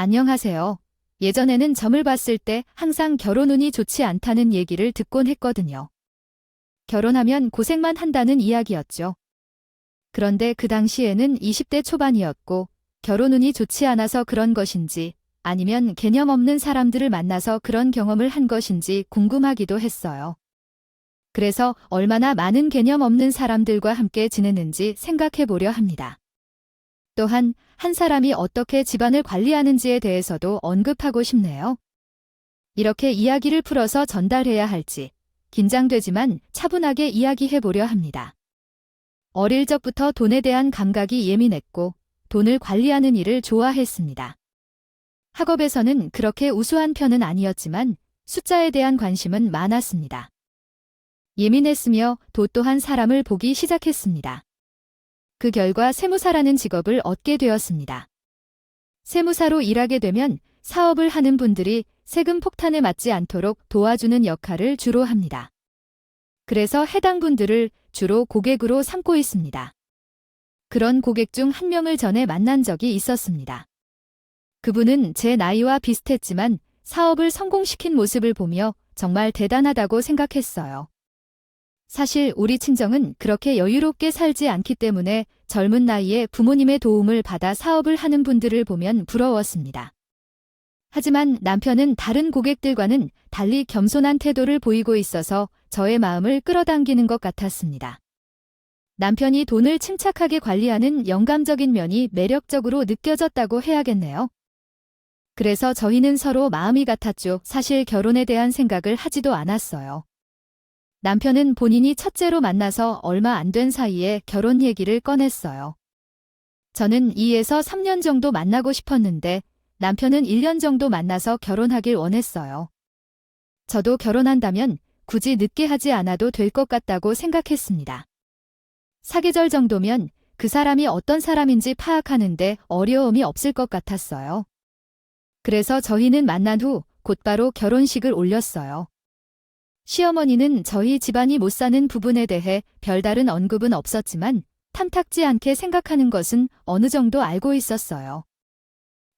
안녕하세요. 예전에는 점을 봤을 때 항상 결혼 운이 좋지 않다는 얘기를 듣곤 했거든요. 결혼하면 고생만 한다는 이야기였죠. 그런데 그 당시에는 20대 초반이었고 결혼 운이 좋지 않아서 그런 것인지 아니면 개념 없는 사람들을 만나서 그런 경험을 한 것인지 궁금하기도 했어요. 그래서 얼마나 많은 개념 없는 사람들과 함께 지내는지 생각해 보려 합니다. 또한 한 사람이 어떻게 집안을 관리하는지에 대해서도 언급하고 싶네요. 이렇게 이야기를 풀어서 전달해야 할지 긴장되지만 차분하게 이야기해 보려 합니다. 어릴 적부터 돈에 대한 감각이 예민했고 돈을 관리하는 일을 좋아했습니다. 학업에서는 그렇게 우수한 편은 아니었지만 숫자에 대한 관심은 많았습니다. 예민했으며 도 또한 사람을 보기 시작했습니다. 그 결과 세무사라는 직업을 얻게 되었습니다. 세무사로 일하게 되면 사업을 하는 분들이 세금 폭탄에 맞지 않도록 도와주는 역할을 주로 합니다. 그래서 해당 분들을 주로 고객으로 삼고 있습니다. 그런 고객 중 한 명을 전에 만난 적이 있었습니다. 그분은 제 나이와 비슷했지만 사업을 성공시킨 모습을 보며 정말 대단하다고 생각했어요. 사실 우리 친정은 그렇게 여유롭게 살지 않기 때문에 젊은 나이에 부모님의 도움을 받아 사업을 하는 분들을 보면 부러웠습니다. 하지만 남편은 다른 고객들과는 달리 겸손한 태도를 보이고 있어서 저의 마음을 끌어당기는 것 같았습니다. 남편이 돈을 침착하게 관리하는 영감적인 면이 매력적으로 느껴졌다고 해야겠네요. 그래서 저희는 서로 마음이 같았죠. 사실 결혼에 대한 생각을 하지도 않았어요. 남편은 본인이 첫째로 만나서 얼마 안 된 사이에 결혼 얘기를 꺼냈어요. 저는 2에서 3년 정도 만나고 싶었는데 남편은 1년 정도 만나서 결혼하길 원했어요. 저도 결혼한다면 굳이 늦게 하지 않아도 될 것 같다고 생각했습니다. 사계절 정도면 그 사람이 어떤 사람인지 파악하는데 어려움이 없을 것 같았어요. 그래서 저희는 만난 후 곧바로 결혼식을 올렸어요. 시어머니는 저희 집안이 못 사는 부분에 대해 별다른 언급은 없었지만 탐탁지 않게 생각하는 것은 어느 정도 알고 있었어요.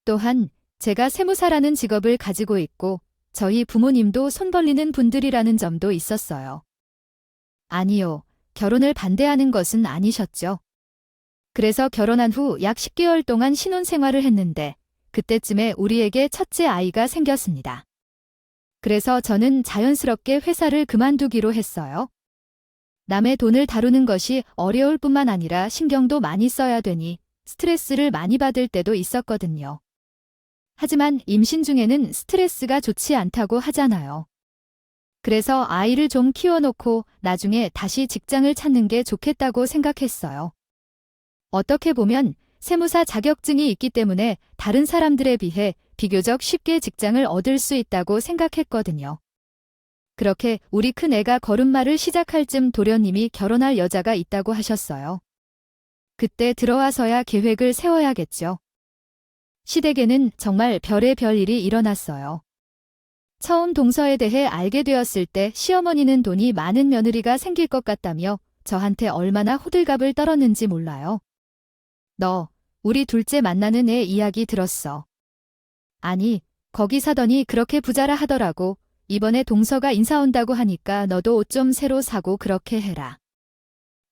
또한 제가 세무사라는 직업을 가지고 있고 저희 부모님도 손 벌리는 분들이라는 점도 있었어요. 아니요, 결혼을 반대하는 것은 아니셨죠. 그래서 결혼한 후 약 10개월 동안 신혼생활을 했는데 그때쯤에 우리에게 첫째 아이가 생겼습니다. 그래서 저는 자연스럽게 회사를 그만두기로 했어요. 남의 돈을 다루는 것이 어려울 뿐만 아니라 신경도 많이 써야 되니 스트레스를 많이 받을 때도 있었거든요. 하지만 임신 중에는 스트레스가 좋지 않다고 하잖아요. 그래서 아이를 좀 키워놓고 나중에 다시 직장을 찾는 게 좋겠다고 생각했어요. 어떻게 보면 세무사 자격증이 있기 때문에 다른 사람들에 비해 비교적 쉽게 직장을 얻을 수 있다고 생각했거든요. 그렇게 우리 큰애가 걸음마를 시작할 쯤 도련님이 결혼할 여자가 있다고 하셨어요. 그때 들어와서야 계획을 세워야겠죠. 시댁에는 정말 별의 별 일이 일어났어요. 처음 동서에 대해 알게 되었을 때 시어머니는 돈이 많은 며느리가 생길 것 같다며 저한테 얼마나 호들갑을 떨었는지 몰라요. 너, 우리 둘째 만나는 애 이야기 들었어. 아니, 거기 사더니 그렇게 부자라 하더라고. 이번에 동서가 인사 온다고 하니까 너도 옷 좀 새로 사고 그렇게 해라.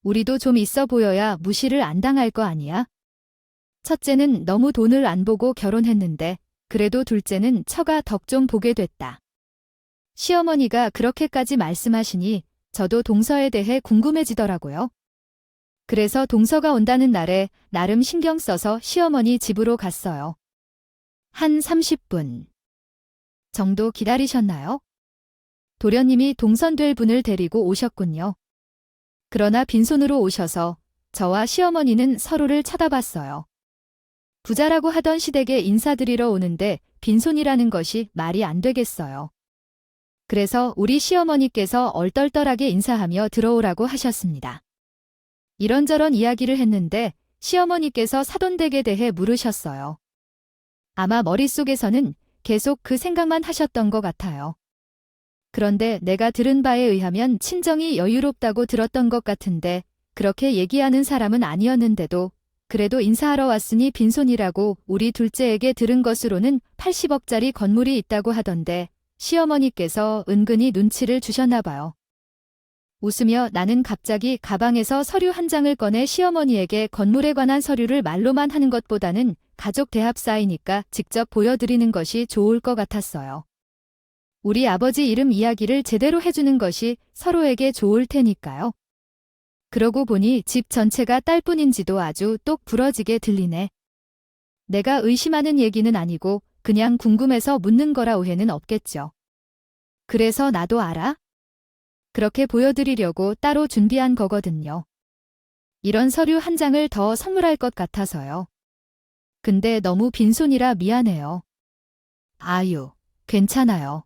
우리도 좀 있어 보여야 무시를 안 당할 거 아니야? 첫째는 너무 돈을 안 보고 결혼했는데 그래도 둘째는 처가 덕 좀 보게 됐다. 시어머니가 그렇게까지 말씀하시니 저도 동서에 대해 궁금해지더라고요. 그래서 동서가 온다는 날에 나름 신경 써서 시어머니 집으로 갔어요. 한 30분 정도 기다리셨나요? 도련님이 동선될 분을 데리고 오셨군요. 그러나 빈손으로 오셔서 저와 시어머니는 서로를 쳐다봤어요. 부자라고 하던 시댁에 인사드리러 오는데 빈손이라는 것이 말이 안 되겠어요. 그래서 우리 시어머니께서 얼떨떨하게 인사하며 들어오라고 하셨습니다. 이런저런 이야기를 했는데 시어머니께서 사돈댁에 대해 물으셨어요. 아마 머릿속에서는 계속 그 생각만 하셨던 것 같아요. 그런데 내가 들은 바에 의하면 친정이 여유롭다고 들었던 것 같은데 그렇게 얘기하는 사람은 아니었는데도 그래도 인사하러 왔으니 빈손이라고 우리 둘째에게 들은 것으로는 80억짜리 건물이 있다고 하던데 시어머니께서 은근히 눈치를 주셨나 봐요. 웃으며 나는 갑자기 가방에서 서류 한 장을 꺼내 시어머니에게 건물에 관한 서류를 말로만 하는 것보다는 가족 대합 사이니까 직접 보여드리는 것이 좋을 것 같았어요. 우리 아버지 이름 이야기를 제대로 해주는 것이 서로에게 좋을 테니까요. 그러고 보니 집 전체가 딸뿐인지도 아주 똑 부러지게 들리네. 내가 의심하는 얘기는 아니고 그냥 궁금해서 묻는 거라 오해는 없겠죠. 그래서 나도 알아? 그렇게 보여드리려고 따로 준비한 거거든요. 이런 서류 한 장을 더 선물할 것 같아서요. 근데 너무 빈손이라 미안해요. 아유, 괜찮아요.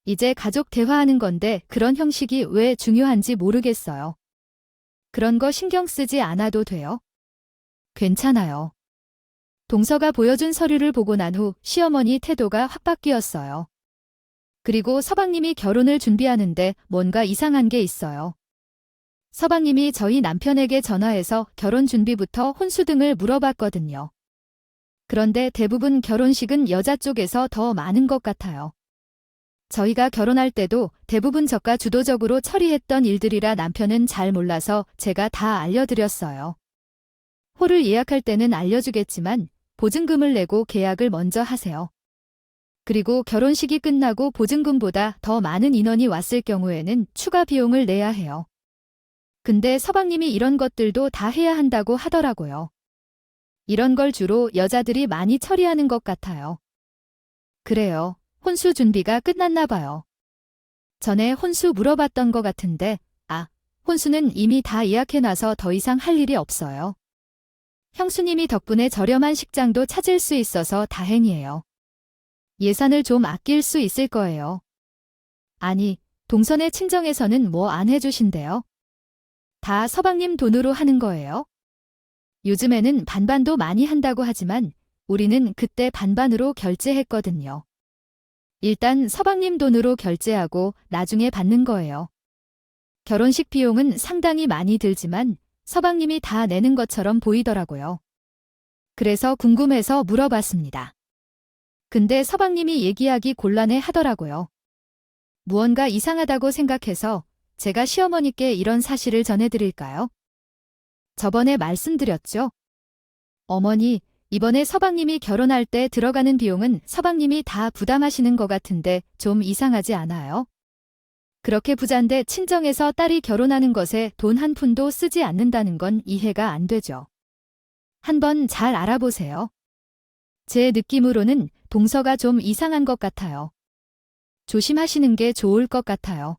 이제 가족 대화하는 건데 그런 형식이 왜 중요한지 모르겠어요. 그런 거 신경 쓰지 않아도 돼요? 괜찮아요. 동서가 보여준 서류를 보고 난 후 시어머니 태도가 확 바뀌었어요. 그리고 서방님이 결혼을 준비하는데 뭔가 이상한 게 있어요. 서방님이 저희 남편에게 전화해서 결혼 준비부터 혼수 등을 물어봤거든요. 그런데 대부분 결혼식은 여자 쪽에서 더 많은 것 같아요. 저희가 결혼할 때도 대부분 저가 주도적으로 처리했던 일들이라 남편은 잘 몰라서 제가 다 알려드렸어요. 홀을 예약할 때는 알려주겠지만 보증금을 내고 계약을 먼저 하세요. 그리고 결혼식이 끝나고 보증금보다 더 많은 인원이 왔을 경우에는 추가 비용을 내야 해요. 근데 서방님이 이런 것들도 다 해야 한다고 하더라고요. 이런 걸 주로 여자들이 많이 처리하는 것 같아요. 그래요. 혼수 준비가 끝났나 봐요. 전에 혼수 물어봤던 것 같은데, 혼수는 이미 다 예약해놔서 더 이상 할 일이 없어요. 형수님이 덕분에 저렴한 식장도 찾을 수 있어서 다행이에요. 예산을 좀 아낄 수 있을 거예요. 아니, 동선의 친정에서는 뭐 안 해주신대요? 다 서방님 돈으로 하는 거예요? 요즘에는 반반도 많이 한다고 하지만 우리는 그때 반반으로 결제했거든요. 일단 서방님 돈으로 결제하고 나중에 받는 거예요. 결혼식 비용은 상당히 많이 들지만 서방님이 다 내는 것처럼 보이더라고요. 그래서 궁금해서 물어봤습니다. 근데 서방님이 얘기하기 곤란해 하더라고요. 무언가 이상하다고 생각해서 제가 시어머니께 이런 사실을 전해드릴까요? 저번에 말씀드렸죠? 어머니, 이번에 서방님이 결혼할 때 들어가는 비용은 서방님이 다 부담하시는 것 같은데 좀 이상하지 않아요? 그렇게 부잔데 친정에서 딸이 결혼하는 것에 돈 한 푼도 쓰지 않는다는 건 이해가 안 되죠. 한번 잘 알아보세요. 제 느낌으로는 동서가 좀 이상한 것 같아요. 조심하시는 게 좋을 것 같아요.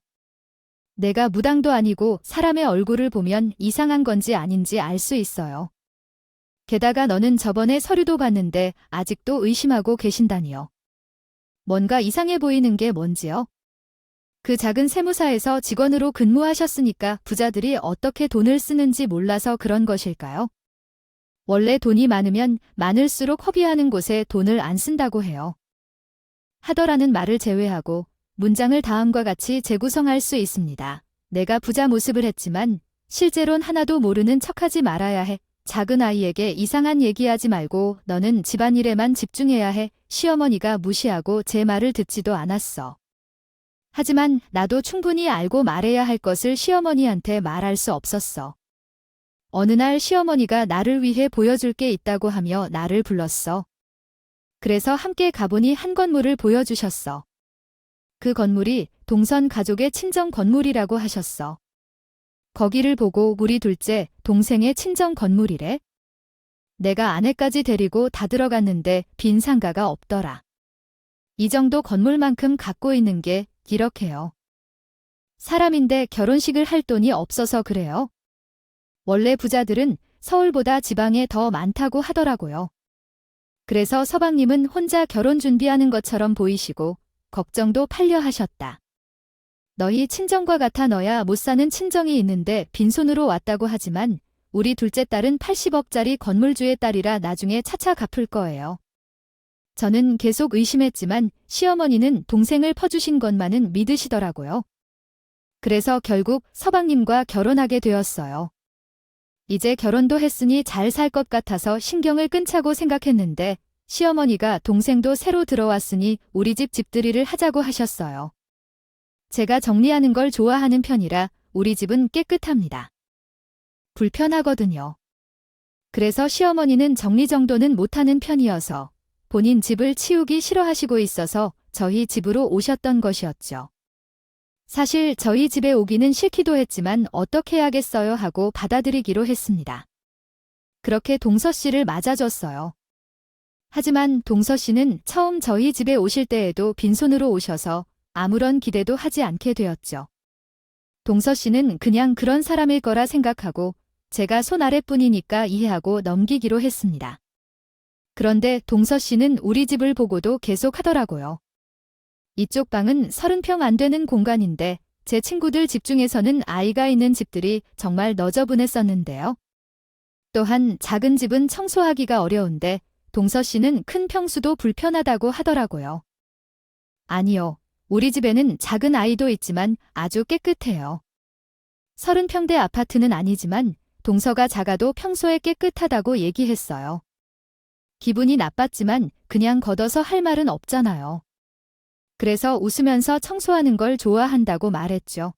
내가 무당도 아니고 사람의 얼굴을 보면 이상한 건지 아닌지 알 수 있어요. 게다가 너는 저번에 서류도 봤는데 아직도 의심하고 계신다니요. 뭔가 이상해 보이는 게 뭔지요? 그 작은 세무사에서 직원으로 근무하셨으니까 부자들이 어떻게 돈을 쓰는지 몰라서 그런 것일까요? 원래 돈이 많으면 많을수록 허비하는 곳에 돈을 안 쓴다고 해요. 하더라는 말을 제외하고 문장을 다음과 같이 재구성할 수 있습니다. 내가 부자 모습을 했지만 실제론 하나도 모르는 척하지 말아야 해. 작은 아이에게 이상한 얘기하지 말고 너는 집안일에만 집중해야 해. 시어머니가 무시하고 제 말을 듣지도 않았어. 하지만 나도 충분히 알고 말해야 할 것을 시어머니한테 말할 수 없었어. 어느 날 시어머니가 나를 위해 보여줄 게 있다고 하며 나를 불렀어. 그래서 함께 가보니 한 건물을 보여주셨어. 그 건물이 동선 가족의 친정 건물이라고 하셨어. 거기를 보고 우리 둘째, 동생의 친정 건물이래. 내가 아내까지 데리고 다 들어갔는데 빈 상가가 없더라. 이 정도 건물만큼 갖고 있는 게 이렇게요. 사람인데 결혼식을 할 돈이 없어서 그래요. 원래 부자들은 서울보다 지방에 더 많다고 하더라고요. 그래서 서방님은 혼자 결혼 준비하는 것처럼 보이시고 걱정도 팔려 하셨다. 너희 친정과 같아 너야 못 사는 친정이 있는데 빈손으로 왔다고 하지만 우리 둘째 딸은 80억짜리 건물주의 딸이라 나중에 차차 갚을 거예요. 저는 계속 의심했지만 시어머니는 동생을 퍼주신 것만은 믿으시더라고요. 그래서 결국 서방님과 결혼하게 되었어요. 이제 결혼도 했으니 잘 살 것 같아서 신경을 끈차고 생각했는데 시어머니가 동생도 새로 들어왔으니 우리 집 집들이를 하자고 하셨어요. 제가 정리하는 걸 좋아하는 편이라 우리 집은 깨끗합니다. 불편하거든요. 그래서 시어머니는 정리정돈은 못하는 편이어서 본인 집을 치우기 싫어하시고 있어서 저희 집으로 오셨던 것이었죠. 사실 저희 집에 오기는 싫기도 했지만 어떻게 해야겠어요 하고 받아들이기로 했습니다. 그렇게 동서 씨를 맞아줬어요. 하지만 동서 씨는 처음 저희 집에 오실 때에도 빈손으로 오셔서 아무런 기대도 하지 않게 되었죠. 동서 씨는 그냥 그런 사람일 거라 생각하고 제가 손 아래뿐이니까 이해하고 넘기기로 했습니다. 그런데 동서 씨는 우리 집을 보고도 계속 하더라고요. 이쪽 방은 30평 안 되는 공간인데 제 친구들 집 중에서는 아이가 있는 집들이 정말 너저분했었는데요. 또한 작은 집은 청소하기가 어려운데 동서 씨는 큰 평수도 불편하다고 하더라고요. 아니요. 우리 집에는 작은 아이도 있지만 아주 깨끗해요. 30평대 아파트는 아니지만 동서가 작아도 평소에 깨끗하다고 얘기했어요. 기분이 나빴지만 그냥 걷어서 할 말은 없잖아요. 그래서 웃으면서 청소하는 걸 좋아한다고 말했죠.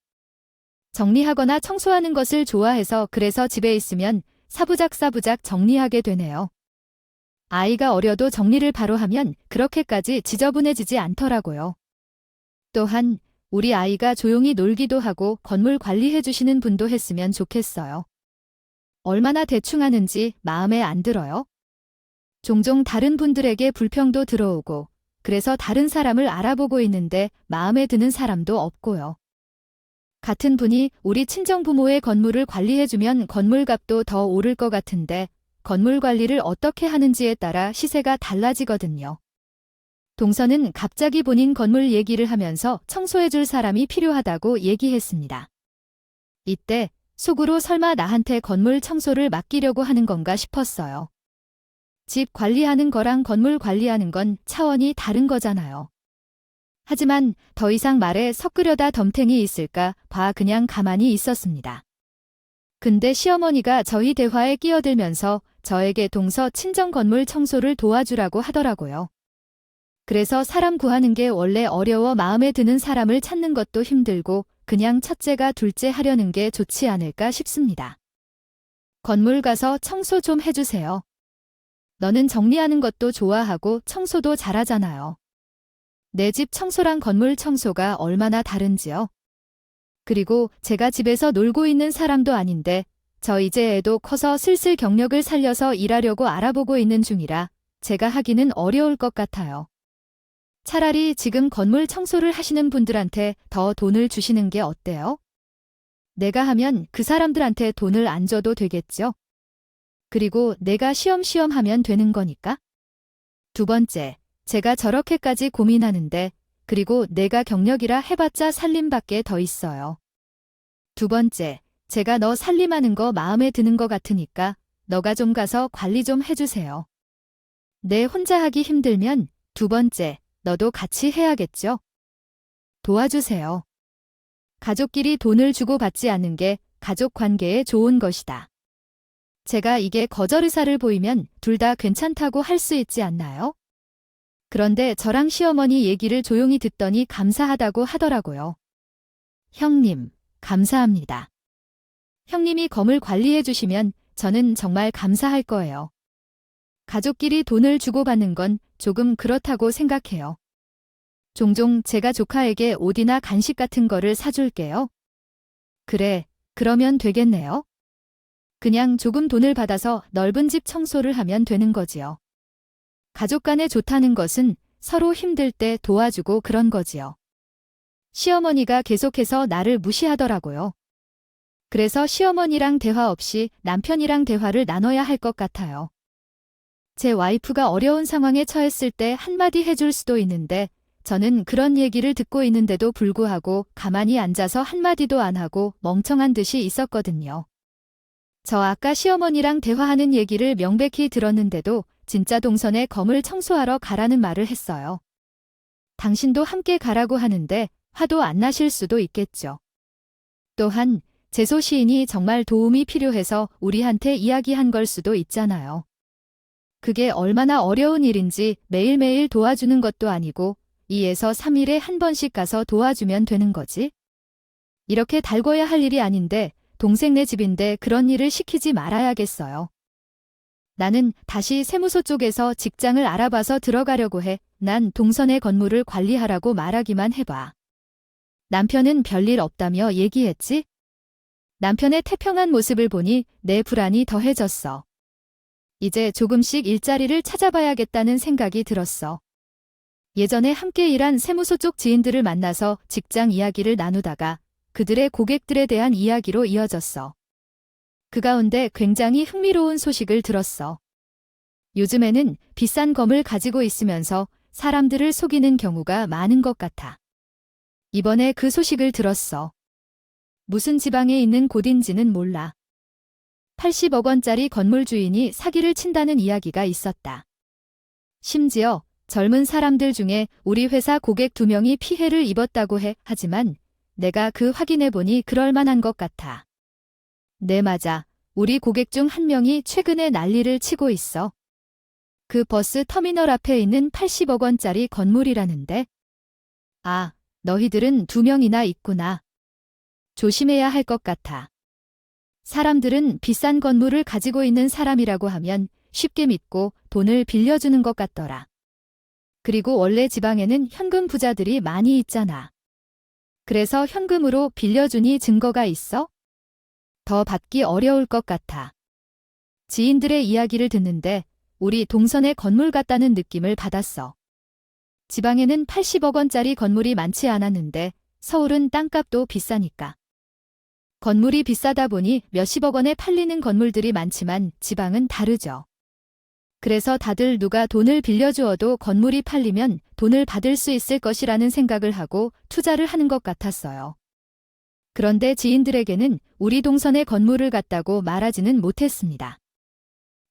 정리하거나 청소하는 것을 좋아해서 그래서 집에 있으면 사부작사부작 정리하게 되네요. 아이가 어려도 정리를 바로 하면 그렇게까지 지저분해지지 않더라고요. 또한 우리 아이가 조용히 놀기도 하고 건물 관리해 주시는 분도 했으면 좋겠어요. 얼마나 대충 하는지 마음에 안 들어요? 종종 다른 분들에게 불평도 들어오고 그래서 다른 사람을 알아보고 있는데 마음에 드는 사람도 없고요. 같은 분이 우리 친정부모의 건물을 관리해주면 건물값도 더 오를 것 같은데 건물 관리를 어떻게 하는지에 따라 시세가 달라지거든요. 동서는 갑자기 본인 건물 얘기를 하면서 청소해줄 사람이 필요하다고 얘기했습니다. 이때 속으로 설마 나한테 건물 청소를 맡기려고 하는 건가 싶었어요. 집 관리하는 거랑 건물 관리하는 건 차원이 다른 거잖아요. 하지만 더 이상 말에 섞으려다 덤탱이 있을까 봐 그냥 가만히 있었습니다. 근데 시어머니가 저희 대화에 끼어들면서 저에게 동서 친정 건물 청소를 도와주라고 하더라고요. 그래서 사람 구하는 게 원래 어려워 마음에 드는 사람을 찾는 것도 힘들고 그냥 첫째가 둘째 하려는 게 좋지 않을까 싶습니다. 건물 가서 청소 좀 해주세요. 너는 정리하는 것도 좋아하고 청소도 잘하잖아요. 내 집 청소랑 건물 청소가 얼마나 다른지요? 그리고 제가 집에서 놀고 있는 사람도 아닌데 저 이제 애도 커서 슬슬 경력을 살려서 일하려고 알아보고 있는 중이라 제가 하기는 어려울 것 같아요. 차라리 지금 건물 청소를 하시는 분들한테 더 돈을 주시는 게 어때요? 내가 하면 그 사람들한테 돈을 안 줘도 되겠죠? 그리고 내가 쉬엄쉬엄 하면 되는 거니까? 두 번째, 제가 저렇게까지 고민하는데 그리고 내가 경력이라 해봤자 살림밖에 더 있어요. 두 번째, 제가 너 살림하는 거 마음에 드는 거 같으니까 너가 좀 가서 관리 좀 해주세요. 내 혼자 하기 힘들면 두 번째, 너도 같이 해야겠죠? 도와주세요. 가족끼리 돈을 주고 받지 않는 게 가족 관계에 좋은 것이다. 제가 이게 거절 의사를 보이면 둘 다 괜찮다고 할 수 있지 않나요? 그런데 저랑 시어머니 얘기를 조용히 듣더니 감사하다고 하더라고요. 형님, 감사합니다. 형님이 건물 관리해 주시면 저는 정말 감사할 거예요. 가족끼리 돈을 주고받는 건 조금 그렇다고 생각해요. 종종 제가 조카에게 옷이나 간식 같은 거를 사줄게요. 그래, 그러면 되겠네요. 그냥 조금 돈을 받아서 넓은 집 청소를 하면 되는 거지요. 가족 간에 좋다는 것은 서로 힘들 때 도와주고 그런 거지요. 시어머니가 계속해서 나를 무시하더라고요. 그래서 시어머니랑 대화 없이 남편이랑 대화를 나눠야 할 것 같아요. 제 와이프가 어려운 상황에 처했을 때 한마디 해줄 수도 있는데 저는 그런 얘기를 듣고 있는데도 불구하고 가만히 앉아서 한마디도 안 하고 멍청한 듯이 있었거든요. 저 아까 시어머니랑 대화하는 얘기를 명백히 들었는데도 진짜 동선에 건물 청소하러 가라는 말을 했어요. 당신도 함께 가라고 하는데 화도 안 나실 수도 있겠죠. 또한 제소 시인이 정말 도움이 필요해서 우리한테 이야기한 걸 수도 있잖아요. 그게 얼마나 어려운 일인지 매일매일 도와주는 것도 아니고 2에서 3일에 한 번씩 가서 도와주면 되는 거지. 이렇게 달궈야 할 일이 아닌데 동생네 집인데 그런 일을 시키지 말아야겠어요. 나는 다시 세무서 쪽에서 직장을 알아봐서 들어가려고 해. 난 동선의 건물을 관리하라고 말하기만 해봐. 남편은 별일 없다며 얘기했지? 남편의 태평한 모습을 보니 내 불안이 더해졌어. 이제 조금씩 일자리를 찾아봐야겠다는 생각이 들었어. 예전에 함께 일한 세무서 쪽 지인들을 만나서 직장 이야기를 나누다가 그들의 고객들에 대한 이야기로 이어졌어. 그 가운데 굉장히 흥미로운 소식을 들었어. 요즘에는 비싼 검을 가지고 있으면서 사람들을 속이는 경우가 많은 것 같아. 이번에 그 소식을 들었어. 무슨 지방에 있는 곳인지는 몰라. 80억 원짜리 건물 주인이 사기를 친다는 이야기가 있었다. 심지어 젊은 사람들 중에 우리 회사 고객 2명이 피해를 입었다고 해. 하지만 내가 확인해보니 그럴 만한 것 같아. 네, 맞아. 우리 고객 중 1명이 최근에 난리를 치고 있어. 그 버스 터미널 앞에 있는 80억 원짜리 건물이라는데. 아, 너희들은 2명이나 있구나. 조심해야 할 것 같아. 사람들은 비싼 건물을 가지고 있는 사람이라고 하면 쉽게 믿고 돈을 빌려주는 것 같더라. 그리고 원래 지방에는 현금 부자들이 많이 있잖아. 그래서 현금으로 빌려주니 증거가 있어? 더 받기 어려울 것 같아. 지인들의 이야기를 듣는데 우리 동선의 건물 같다는 느낌을 받았어. 지방에는 80억 원짜리 건물이 많지 않았는데 서울은 땅값도 비싸니까. 건물이 비싸다 보니 몇십억 원에 팔리는 건물들이 많지만 지방은 다르죠. 그래서 다들 누가 돈을 빌려주어도 건물이 팔리면 돈을 받을 수 있을 것이라는 생각을 하고 투자를 하는 것 같았어요. 그런데 지인들에게는 우리 동선의 건물을 갖다고 말하지는 못했습니다.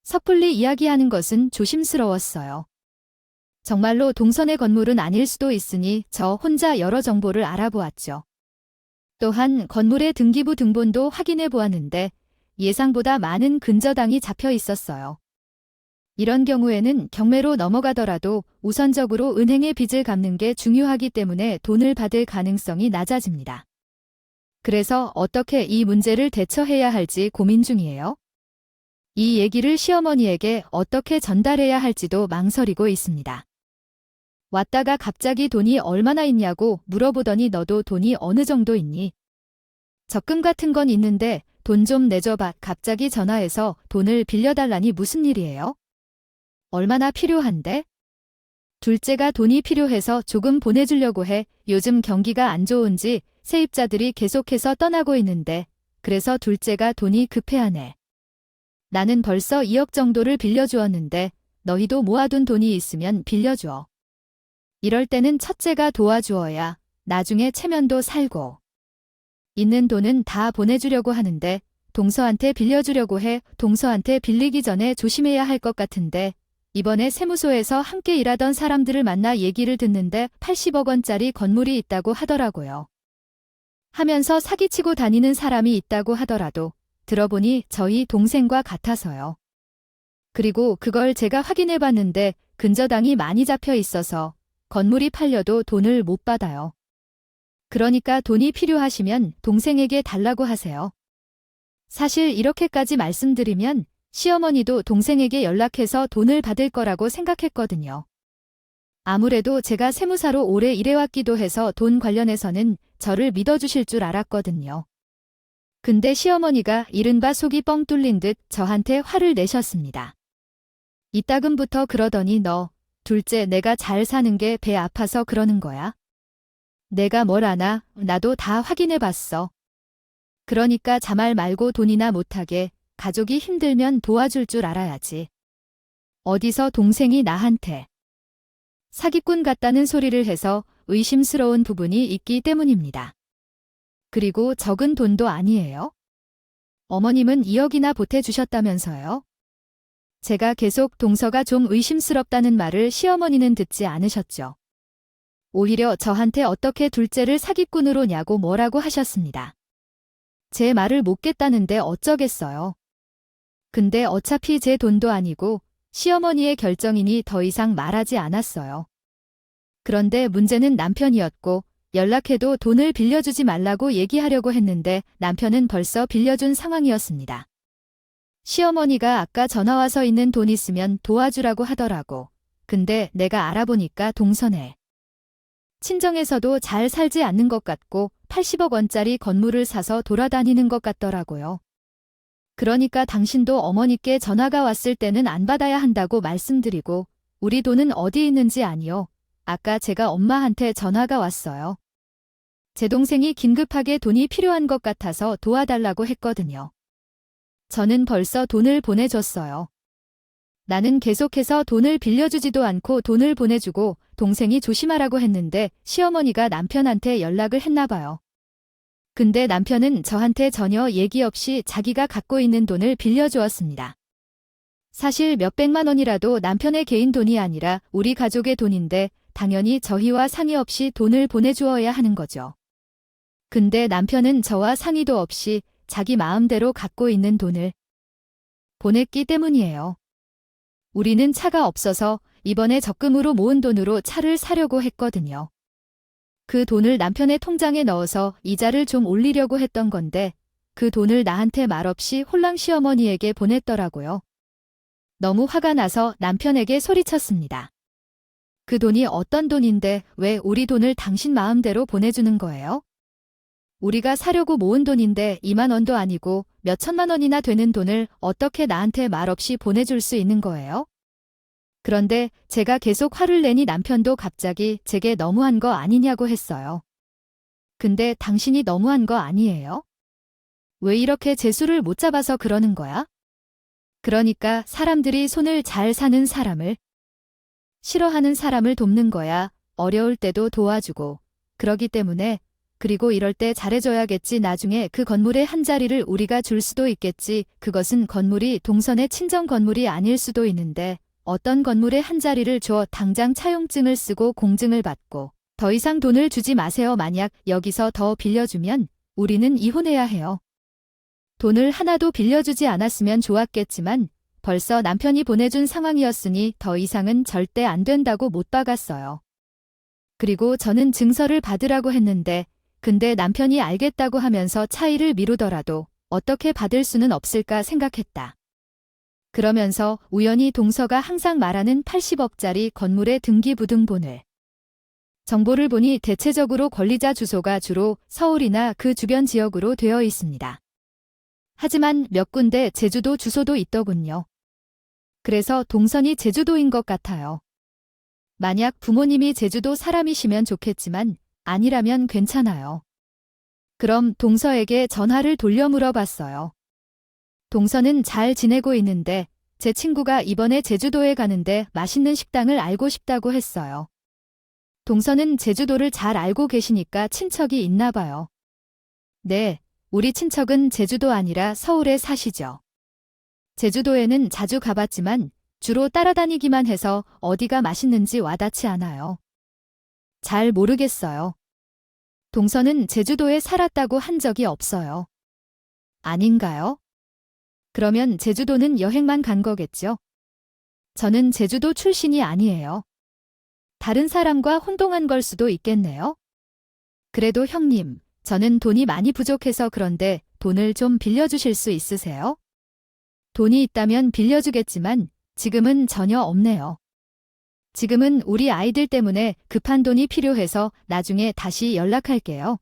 섣불리 이야기하는 것은 조심스러웠어요. 정말로 동선의 건물은 아닐 수도 있으니 저 혼자 여러 정보를 알아보았죠. 또한 건물의 등기부 등본도 확인해 보았는데 예상보다 많은 근저당이 잡혀 있었어요. 이런 경우에는 경매로 넘어가더라도 우선적으로 은행의 빚을 갚는 게 중요하기 때문에 돈을 받을 가능성이 낮아집니다. 그래서 어떻게 이 문제를 대처해야 할지 고민 중이에요. 이 얘기를 시어머니에게 어떻게 전달해야 할지도 망설이고 있습니다. 왔다가 갑자기 돈이 얼마나 있냐고 물어보더니 너도 돈이 어느 정도 있니? 적금 같은 건 있는데 돈 좀 내줘봐. 갑자기 전화해서 돈을 빌려달라니 무슨 일이에요? 얼마나 필요한데? 둘째가 돈이 필요해서 조금 보내주려고 해. 요즘 경기가 안 좋은지 세입자들이 계속해서 떠나고 있는데 그래서 둘째가 돈이 급해하네. 나는 벌써 2억 정도를 빌려주었는데 너희도 모아둔 돈이 있으면 빌려줘. 이럴 때는 첫째가 도와주어야 나중에 체면도 살고. 있는 돈은 다 보내주려고 하는데 동서한테 빌려주려고 해. 동서한테 빌리기 전에 조심해야 할 것 같은데 이번에 세무소에서 함께 일하던 사람들을 만나 얘기를 듣는데 80억 원짜리 건물이 있다고 하더라고요. 하면서 사기치고 다니는 사람이 있다고 하더라도 들어보니 저희 동생과 같아서요. 그리고 그걸 제가 확인해 봤는데 근저당이 많이 잡혀 있어서 건물이 팔려도 돈을 못 받아요. 그러니까 돈이 필요하시면 동생에게 달라고 하세요. 사실 이렇게까지 말씀드리면 시어머니도 동생에게 연락해서 돈을 받을 거라고 생각했거든요. 아무래도 제가 세무사로 오래 일해왔기도 해서 돈 관련해서는 저를 믿어주실 줄 알았거든요. 근데 시어머니가 이른바 속이 뻥 뚫린 듯 저한테 화를 내셨습니다. 이따금부터 그러더니 너, 둘째 내가 잘 사는 게 배 아파서 그러는 거야? 내가 뭘 아나? 나도 다 확인해봤어. 그러니까 자말 말고 돈이나 못하게 가족이 힘들면 도와줄 줄 알아야지. 어디서 동생이 나한테 사기꾼 같다는 소리를 해서 의심스러운 부분이 있기 때문입니다. 그리고 적은 돈도 아니에요. 어머님은 2억이나 보태주셨다면서요. 제가 계속 동서가 좀 의심스럽다는 말을 시어머니는 듣지 않으셨죠. 오히려 저한테 어떻게 둘째를 사기꾼으로냐고 뭐라고 하셨습니다. 제 말을 못 겠다는데 어쩌겠어요. 근데 어차피 제 돈도 아니고 시어머니의 결정이니 더 이상 말하지 않았어요. 그런데 문제는 남편이었고 연락해도 돈을 빌려주지 말라고 얘기하려고 했는데 남편은 벌써 빌려준 상황이었습니다. 시어머니가 아까 전화와서 있는 돈 있으면 도와주라고 하더라고. 근데 내가 알아보니까 동선에 친정에서도 잘 살지 않는 것 같고 80억 원짜리 건물을 사서 돌아다니는 것 같더라고요. 그러니까 당신도 어머니께 전화가 왔을 때는 안 받아야 한다고 말씀드리고 우리 돈은 어디 있는지 아니요. 아까 제가 엄마한테 전화가 왔어요. 제 동생이 긴급하게 돈이 필요한 것 같아서 도와달라고 했거든요. 저는 벌써 돈을 보내줬어요. 나는 계속해서 돈을 빌려주지도 않고 돈을 보내주고 동생이 조심하라고 했는데 시어머니가 남편한테 연락을 했나 봐요. 근데 남편은 저한테 전혀 얘기 없이 자기가 갖고 있는 돈을 빌려주었습니다. 사실 몇백만 원이라도 남편의 개인 돈이 아니라 우리 가족의 돈인데 당연히 저희와 상의 없이 돈을 보내주어야 하는 거죠. 근데 남편은 저와 상의도 없이 자기 마음대로 갖고 있는 돈을 보냈기 때문이에요. 우리는 차가 없어서 이번에 적금으로 모은 돈으로 차를 사려고 했거든요. 그 돈을 남편의 통장에 넣어서 이자를 좀 올리려고 했던 건데 그 돈을 나한테 말없이 홀랑 시어머니에게 보냈더라고요. 너무 화가 나서 남편에게 소리쳤습니다. 그 돈이 어떤 돈인데 왜 우리 돈을 당신 마음대로 보내주는 거예요? 우리가 사려고 모은 돈인데 2만 원도 아니고 몇 천만 원이나 되는 돈을 어떻게 나한테 말없이 보내줄 수 있는 거예요? 그런데 제가 계속 화를 내니 남편도 갑자기 제게 너무한 거 아니냐고 했어요. 근데 당신이 너무한 거 아니에요? 왜 이렇게 제 수를 못 잡아서 그러는 거야? 그러니까 사람들이 손을 잘 사는 사람을 싫어하는 사람을 돕는 거야. 어려울 때도 도와주고. 그러기 때문에 그리고 이럴 때 잘해줘야겠지. 나중에 그 건물의 한 자리를 우리가 줄 수도 있겠지. 그것은 건물이 동선의 친정 건물이 아닐 수도 있는데 어떤 건물의 한 자리를 줘 당장 차용증을 쓰고 공증을 받고 더 이상 돈을 주지 마세요. 만약 여기서 더 빌려주면 우리는 이혼해야 해요. 돈을 하나도 빌려주지 않았으면 좋았겠지만 벌써 남편이 보내준 상황이었으니 더 이상은 절대 안 된다고 못 박았어요. 그리고 저는 증서를 받으라고 했는데 근데 남편이 알겠다고 하면서 차이를 미루더라도 어떻게 받을 수는 없을까 생각했다. 그러면서 우연히 동서가 항상 말하는 80억짜리 건물의 등기부등본을 정보를 보니 대체적으로 권리자 주소가 주로 서울이나 그 주변 지역으로 되어 있습니다. 하지만 몇 군데 제주도 주소도 있더군요. 그래서 동선이 제주도인 것 같아요. 만약 부모님이 제주도 사람이시면 좋겠지만 아니라면 괜찮아요. 그럼 동서에게 전화를 돌려 물어봤어요. 동서는 잘 지내고 있는데 제 친구가 이번에 제주도에 가는데 맛있는 식당을 알고 싶다고 했어요. 동서는 제주도를 잘 알고 계시니까 친척이 있나 봐요. 네, 우리 친척은 제주도 아니라 서울에 사시죠. 제주도에는 자주 가봤지만 주로 따라다니기만 해서 어디가 맛있는지 와닿지 않아요. 잘 모르겠어요. 동서는 제주도에 살았다고 한 적이 없어요. 아닌가요? 그러면 제주도는 여행만 간 거겠죠? 저는 제주도 출신이 아니에요. 다른 사람과 혼동한 걸 수도 있겠네요. 그래도 형님, 저는 돈이 많이 부족해서 그런데 돈을 좀 빌려주실 수 있으세요? 돈이 있다면 빌려주겠지만 지금은 전혀 없네요. 지금은 우리 아이들 때문에 급한 돈이 필요해서 나중에 다시 연락할게요.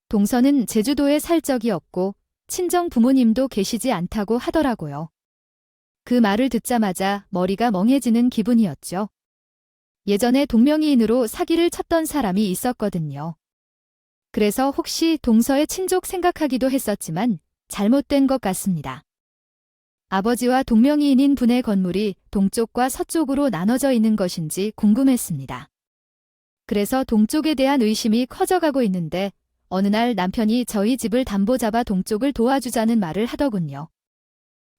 동서는 제주도에 살 적이 없고 친정 부모님도 계시지 않다고 하더라고요. 그 말을 듣자마자 머리가 멍해지는 기분이었죠. 예전에 동명이인으로 사기를 쳤던 사람이 있었거든요. 그래서 혹시 동서의 친족 생각하기도 했었지만 잘못된 것 같습니다. 아버지와 동명이인인 분의 건물이 동쪽과 서쪽으로 나눠져 있는 것인지 궁금했습니다. 그래서 동쪽에 대한 의심이 커져가고 있는데 어느 날 남편이 저희 집을 담보 잡아 동쪽을 도와주자는 말을 하더군요.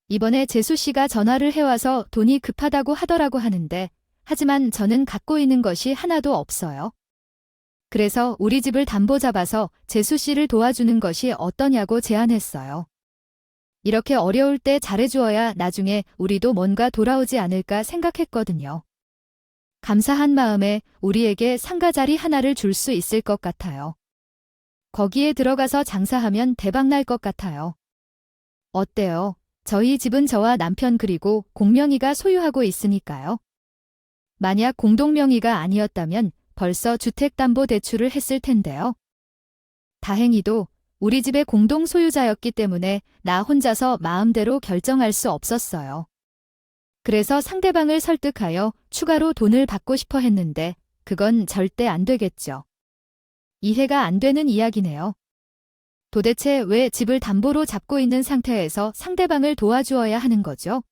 이번에 재수 씨가 전화를 해와서 돈이 급하다고 하더라고 하는데 하지만 저는 갖고 있는 것이 하나도 없어요. 그래서 우리 집을 담보 잡아서 재수 씨를 도와주는 것이 어떠냐고 제안했어요. 이렇게 어려울 때 잘해주어야 나중에 우리도 뭔가 돌아오지 않을까 생각했거든요. 감사한 마음에 우리에게 상가 자리 하나를 줄 수 있을 것 같아요. 거기에 들어가서 장사하면 대박 날 것 같아요. 어때요? 저희 집은 저와 남편 그리고 공명이가 소유하고 있으니까요. 만약 공동명의가 아니었다면 벌써 주택담보대출을 했을 텐데요. 다행히도 우리 집의 공동 소유자였기 때문에 나 혼자서 마음대로 결정할 수 없었어요. 그래서 상대방을 설득하여 추가로 돈을 받고 싶어 했는데 그건 절대 안 되겠죠. 이해가 안 되는 이야기네요. 도대체 왜 집을 담보로 잡고 있는 상태에서 상대방을 도와주어야 하는 거죠?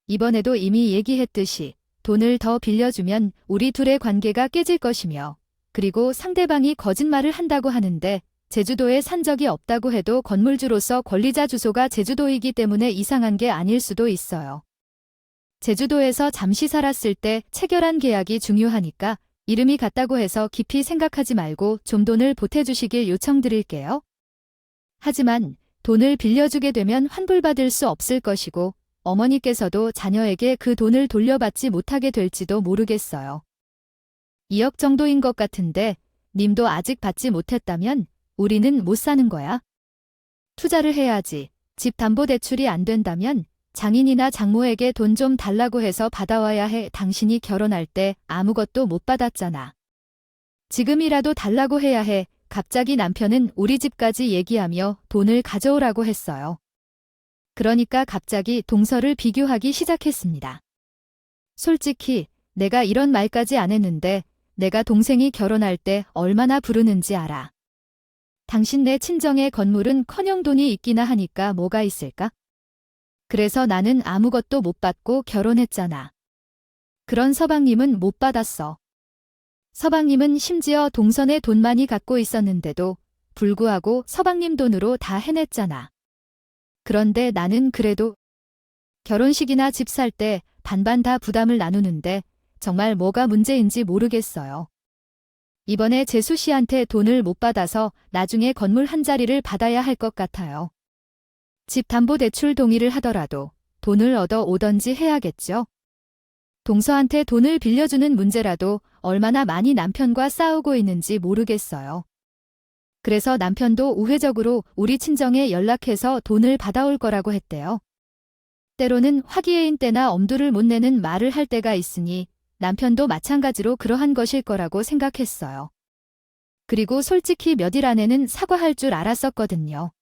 이번에도 이미 얘기했듯이 돈을 더 빌려주면 우리 둘의 관계가 깨질 것이며, 그리고 상대방이 거짓말을 한다고 하는데 제주도에 산 적이 없다고 해도 건물주로서 권리자 주소가 제주도이기 때문에 이상한 게 아닐 수도 있어요. 제주도에서 잠시 살았을 때 체결한 계약이 중요하니까 이름이 같다고 해서 깊이 생각하지 말고 좀 돈을 보태주시길 요청드릴게요. 하지만 돈을 빌려주게 되면 환불받을 수 없을 것이고 어머니께서도 자녀에게 그 돈을 돌려받지 못하게 될지도 모르겠어요. 2억 정도인 것 같은데 님도 아직 받지 못했다면 우리는 못 사는 거야. 투자를 해야지. 집 담보대출이 안 된다면 장인이나 장모에게 돈 좀 달라고 해서 받아와야 해. 당신이 결혼할 때 아무것도 못 받았잖아. 지금이라도 달라고 해야 해. 갑자기 남편은 우리 집까지 얘기하며 돈을 가져오라고 했어요. 그러니까 갑자기 동서를 비교하기 시작했습니다. 솔직히 내가 이런 말까지 안 했는데 내가 동생이 결혼할 때 얼마나 부르는지 알아. 당신 네 친정의 건물은커녕 돈이 있기나 하니까 뭐가 있을까? 그래서 나는 아무것도 못 받고 결혼했잖아. 그런 서방님은 못 받았어. 서방님은 심지어 동선에 돈 많이 갖고 있었는데도 불구하고 서방님 돈으로 다 해냈잖아. 그런데 나는 그래도 결혼식이나 집 살 때 반반 다 부담을 나누는데 정말 뭐가 문제인지 모르겠어요. 이번에 재수 씨한테 돈을 못 받아서 나중에 건물 한 자리를 받아야 할 것 같아요. 집 담보대출 동의를 하더라도 돈을 얻어 오던지 해야겠죠. 동서한테 돈을 빌려주는 문제라도 얼마나 많이 남편과 싸우고 있는지 모르겠어요. 그래서 남편도 우회적으로 우리 친정에 연락해서 돈을 받아올 거라고 했대요. 때로는 화기애인 때나 엄두를 못 내는 말을 할 때가 있으니 남편도 마찬가지로 그러한 것일 거라고 생각했어요. 그리고 솔직히 몇 일 안에는 사과할 줄 알았었거든요.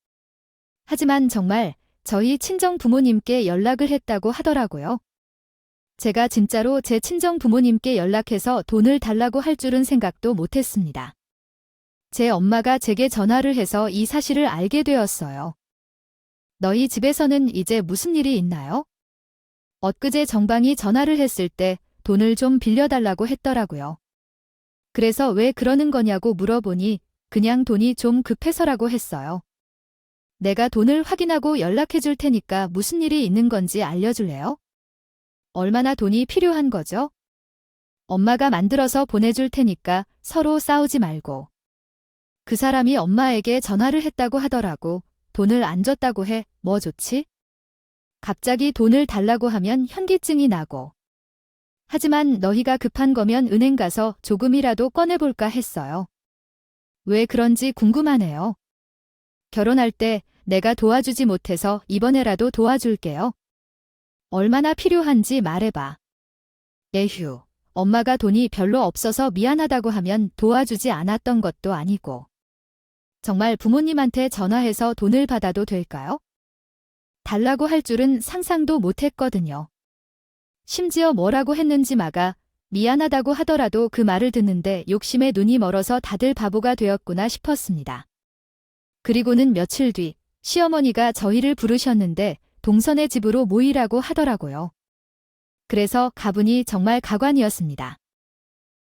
하지만 정말 저희 친정 부모님께 연락을 했다고 하더라고요. 제가 진짜로 제 친정 부모님께 연락해서 돈을 달라고 할 줄은 생각도 못했습니다. 제 엄마가 제게 전화를 해서 이 사실을 알게 되었어요. 너희 집에서는 이제 무슨 일이 있나요? 엊그제 정방이 전화를 했을 때 돈을 좀 빌려달라고 했더라고요. 그래서 왜 그러는 거냐고 물어보니 그냥 돈이 좀 급해서라고 했어요. 내가 돈을 확인하고 연락해 줄 테니까 무슨 일이 있는 건지 알려줄래요? 얼마나 돈이 필요한 거죠? 엄마가 만들어서 보내줄 테니까 서로 싸우지 말고. 그 사람이 엄마에게 전화를 했다고 하더라고. 돈을 안 줬다고 해. 뭐 좋지? 갑자기 돈을 달라고 하면 현기증이 나고. 하지만 너희가 급한 거면 은행 가서 조금이라도 꺼내볼까 했어요. 왜 그런지 궁금하네요. 결혼할 때 내가 도와주지 못해서 이번에라도 도와줄게요. 얼마나 필요한지 말해봐. 에휴, 엄마가 돈이 별로 없어서 미안하다고 하면 도와주지 않았던 것도 아니고. 정말 부모님한테 전화해서 돈을 받아도 될까요? 달라고 할 줄은 상상도 못했거든요. 심지어 뭐라고 했는지 마가 미안하다고 하더라도 그 말을 듣는데 욕심에 눈이 멀어서 다들 바보가 되었구나 싶었습니다. 그리고는 며칠 뒤 시어머니가 저희를 부르셨는데 동선의 집으로 모이라고 하더라고요. 그래서 가보니 정말 가관이었습니다.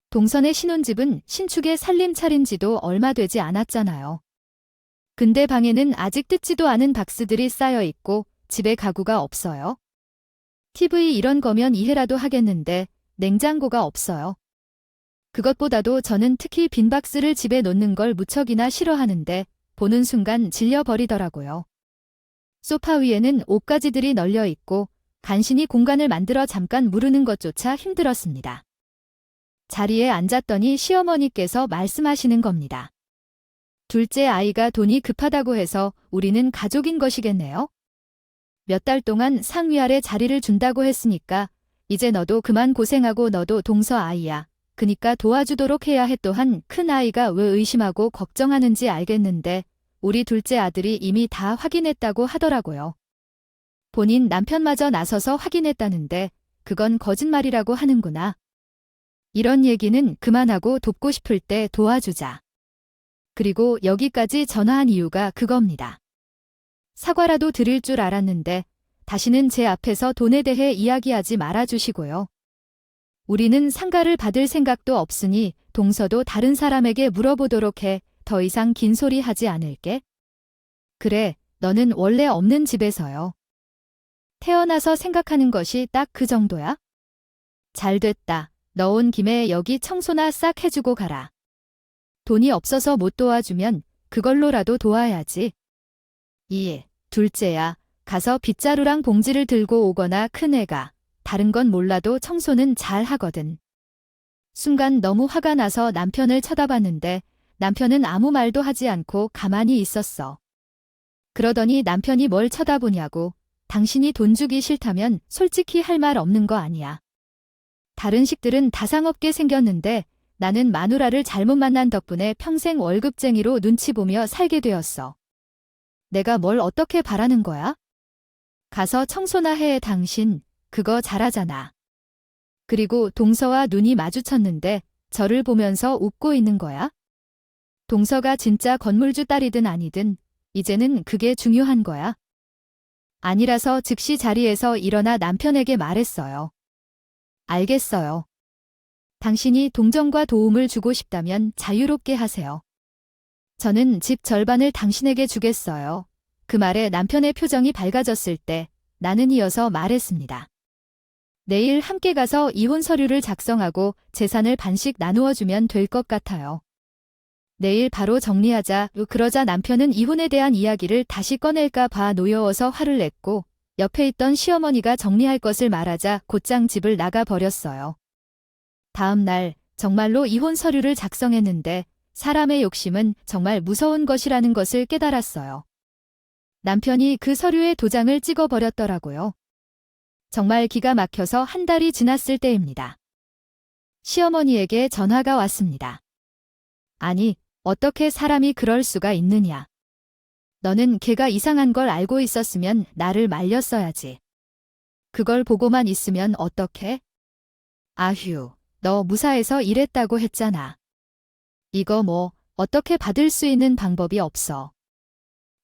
동선의 신혼집은 신축에 살림 차린 지도 얼마 되지 않았잖아요. 근데 방에는 아직 뜯지도 않은 박스들이 쌓여 있고 집에 가구가 없어요. TV 이런 거면 이해라도 하겠는데 냉장고가 없어요. 그것보다도 저는 특히 빈 박스를 집에 놓는 걸 무척이나 싫어하는데 보는 순간 질려버리더라고요. 소파 위에는 옷가지들이 널려 있고 간신히 공간을 만들어 잠깐 무르는 것조차 힘들었습니다. 자리에 앉았더니 시어머니께서 말씀하시는 겁니다. 둘째 아이가 돈이 급하다고 해서 우리는 가족인 것이겠네요. 몇 달 동안 상위아래 자리를 준다고 했으니까 이제 너도 그만 고생하고 너도 동서 아이야. 그니까 도와주도록 해야 해. 또한 큰 아이가 왜 의심하고 걱정하는지 알겠는데 우리 둘째 아들이 이미 다 확인했다고 하더라고요. 본인 남편마저 나서서 확인했다는데 그건 거짓말이라고 하는구나. 이런 얘기는 그만하고 돕고 싶을 때 도와주자. 그리고 여기까지 전화한 이유가 그겁니다. 사과라도 드릴 줄 알았는데 다시는 제 앞에서 돈에 대해 이야기하지 말아주시고요. 우리는 상가를 받을 생각도 없으니 동서도 다른 사람에게 물어보도록 해. 더 이상 긴 소리 하지 않을게. 그래, 너는 원래 없는 집에서요. 태어나서 생각하는 것이 딱 그 정도야? 잘됐다. 너 온 김에 여기 청소나 싹 해주고 가라. 돈이 없어서 못 도와주면 그걸로라도 도와야지. 둘째야. 가서 빗자루랑 봉지를 들고 오거나 큰애가. 다른 건 몰라도 청소는 잘 하거든. 순간 너무 화가 나서 남편을 쳐다봤는데 남편은 아무 말도 하지 않고 가만히 있었어. 그러더니 남편이 뭘 쳐다보냐고. 당신이 돈 주기 싫다면 솔직히 할 말 없는 거 아니야. 다른 식들은 다 상없게 생겼는데 나는 마누라를 잘못 만난 덕분에 평생 월급쟁이로 눈치 보며 살게 되었어. 내가 뭘 어떻게 바라는 거야? 가서 청소나 해. 당신 그거 잘하잖아. 그리고 동서와 눈이 마주쳤는데 저를 보면서 웃고 있는 거야? 동서가 진짜 건물주 딸이든 아니든 이제는 그게 중요한 거야. 아니라서 즉시 자리에서 일어나 남편에게 말했어요. 알겠어요. 당신이 동정과 도움을 주고 싶다면 자유롭게 하세요. 저는 집 절반을 당신에게 주겠어요. 그 말에 남편의 표정이 밝아졌을 때 나는 이어서 말했습니다. 내일 함께 가서 이혼 서류를 작성하고 재산을 반씩 나누어 주면 될 것 같아요. 내일 바로 정리하자. 그러자 남편은 이혼에 대한 이야기를 다시 꺼낼까 봐 노여워서 화를 냈고 옆에 있던 시어머니가 정리할 것을 말하자 곧장 집을 나가 버렸어요. 다음 날 정말로 이혼 서류를 작성했는데 사람의 욕심은 정말 무서운 것이라는 것을 깨달았어요. 남편이 그 서류에 도장을 찍어 버렸더라고요. 정말 기가 막혀서 한 달이 지났을 때입니다. 시어머니에게 전화가 왔습니다. 아니, 어떻게 사람이 그럴 수가 있느냐. 너는 걔가 이상한 걸 알고 있었으면 나를 말렸어야지. 그걸 보고만 있으면 어떡해? 아휴, 너 무사해서 이랬다고 했잖아. 이거 뭐 어떻게 받을 수 있는 방법이 없어.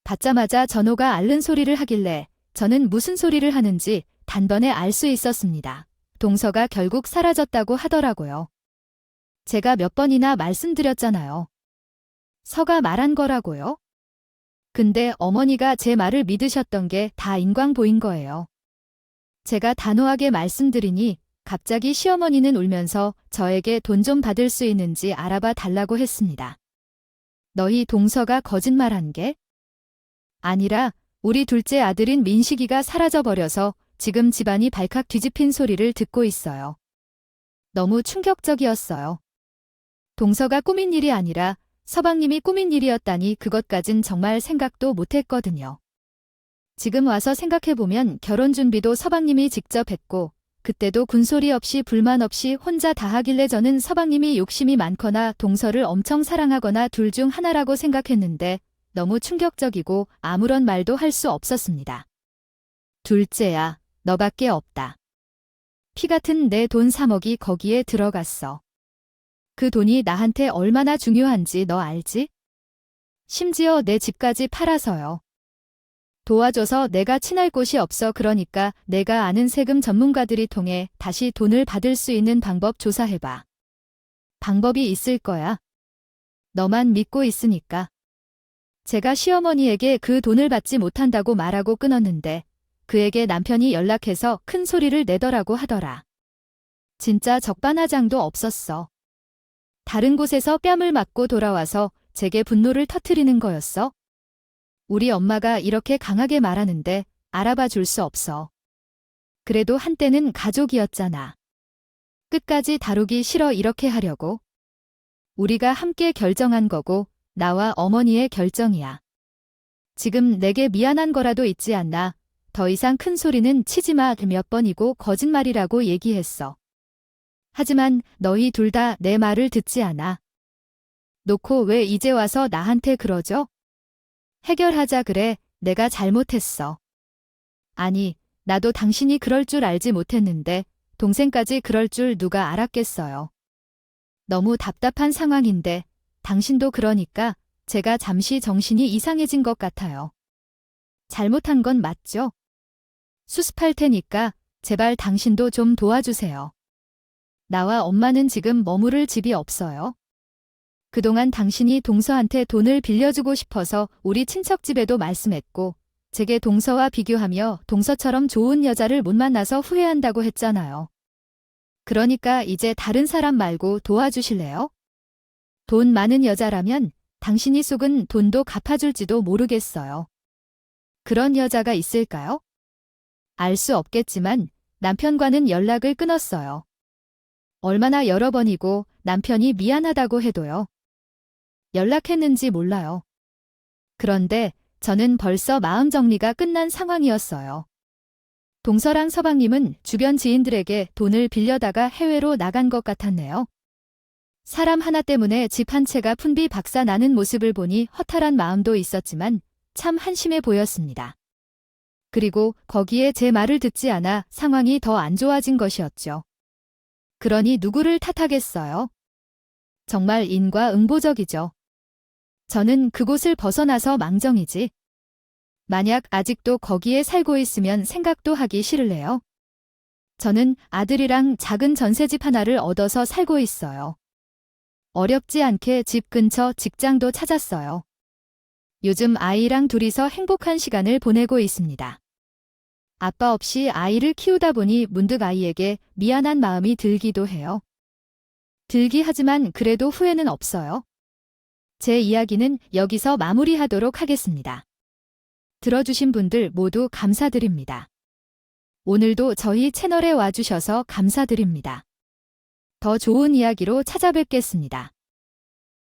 받자마자 전호가 앓는 소리를 하길래 저는 무슨 소리를 하는지 단번에 알 수 있었습니다. 동서가 결국 사라졌다고 하더라고요. 제가 몇 번이나 말씀드렸잖아요. 서가 말한 거라고요? 근데 어머니가 제 말을 믿으셨던 게 다 인광보인 거예요. 제가 단호하게 말씀드리니 갑자기 시어머니는 울면서 저에게 돈 좀 받을 수 있는지 알아봐 달라고 했습니다. 너희 동서가 거짓말한 게? 아니라 우리 둘째 아들인 민식이가 사라져버려서 지금 집안이 발칵 뒤집힌 소리를 듣고 있어요. 너무 충격적이었어요. 동서가 꾸민 일이 아니라 서방님이 꾸민 일이었다니 그것까진 정말 생각도 못했거든요. 지금 와서 생각해보면 결혼 준비도 서방님이 직접 했고 그때도 군소리 없이 불만 없이 혼자 다 하길래 저는 서방님이 욕심이 많거나 동서를 엄청 사랑하거나 둘 중 하나라고 생각했는데 너무 충격적이고 아무런 말도 할 수 없었습니다. 둘째야, 너밖에 없다. 피 같은 내 돈 3억이 거기에 들어갔어. 그 돈이 나한테 얼마나 중요한지 너 알지? 심지어 내 집까지 팔아서요. 도와줘서 내가 친할 곳이 없어. 그러니까 내가 아는 세금 전문가들이 통해 다시 돈을 받을 수 있는 방법 조사해봐. 방법이 있을 거야. 너만 믿고 있으니까. 제가 시어머니에게 그 돈을 받지 못한다고 말하고 끊었는데 그에게 남편이 연락해서 큰 소리를 내더라고 하더라. 진짜 적반하장도 없었어. 다른 곳에서 뺨을 맞고 돌아와서 제게 분노를 터뜨리는 거였어? 우리 엄마가 이렇게 강하게 말하는데 알아봐 줄 수 없어. 그래도 한때는 가족이었잖아. 끝까지 다루기 싫어 이렇게 하려고. 우리가 함께 결정한 거고 나와 어머니의 결정이야. 지금 내게 미안한 거라도 있지 않나. 더 이상 큰 소리는 치지 마. 몇 번이고 거짓말이라고 얘기했어. 하지만 너희 둘 다 내 말을 듣지 않아. 놓고 왜 이제 와서 나한테 그러죠? 해결하자. 그래, 내가 잘못했어. 아니, 나도 당신이 그럴 줄 알지 못했는데 동생까지 그럴 줄 누가 알았겠어요. 너무 답답한 상황인데 당신도 그러니까 제가 잠시 정신이 이상해진 것 같아요. 잘못한 건 맞죠? 수습할 테니까 제발 당신도 좀 도와주세요. 나와 엄마는 지금 머무를 집이 없어요. 그동안 당신이 동서한테 돈을 빌려주고 싶어서 우리 친척 집에도 말씀했고 제게 동서와 비교하며 동서처럼 좋은 여자를 못 만나서 후회한다고 했잖아요. 그러니까 이제 다른 사람 말고 도와주실래요? 돈 많은 여자라면 당신이 속은 돈도 갚아줄지도 모르겠어요. 그런 여자가 있을까요? 알 수 없겠지만 남편과는 연락을 끊었어요. 얼마나 여러 번이고 남편이 미안하다고 해도요. 연락했는지 몰라요. 그런데 저는 벌써 마음 정리가 끝난 상황이었어요. 동서랑 서방님은 주변 지인들에게 돈을 빌려다가 해외로 나간 것 같았네요. 사람 하나 때문에 집 한 채가 풍비박산 나는 모습을 보니 허탈한 마음도 있었지만 참 한심해 보였습니다. 그리고 거기에 제 말을 듣지 않아 상황이 더 안 좋아진 것이었죠. 그러니 누구를 탓하겠어요? 정말 인과응보적이죠. 저는 그곳을 벗어나서 망정이지. 만약 아직도 거기에 살고 있으면 생각도 하기 싫을래요. 저는 아들이랑 작은 전셋집 하나를 얻어서 살고 있어요. 어렵지 않게 집 근처 직장도 찾았어요. 요즘 아이랑 둘이서 행복한 시간을 보내고 있습니다. 아빠 없이 아이를 키우다 보니 문득 아이에게 미안한 마음이 들기도 해요. 들기 하지만 그래도 후회는 없어요. 제 이야기는 여기서 마무리하도록 하겠습니다. 들어주신 분들 모두 감사드립니다. 오늘도 저희 채널에 와주셔서 감사드립니다. 더 좋은 이야기로 찾아뵙겠습니다.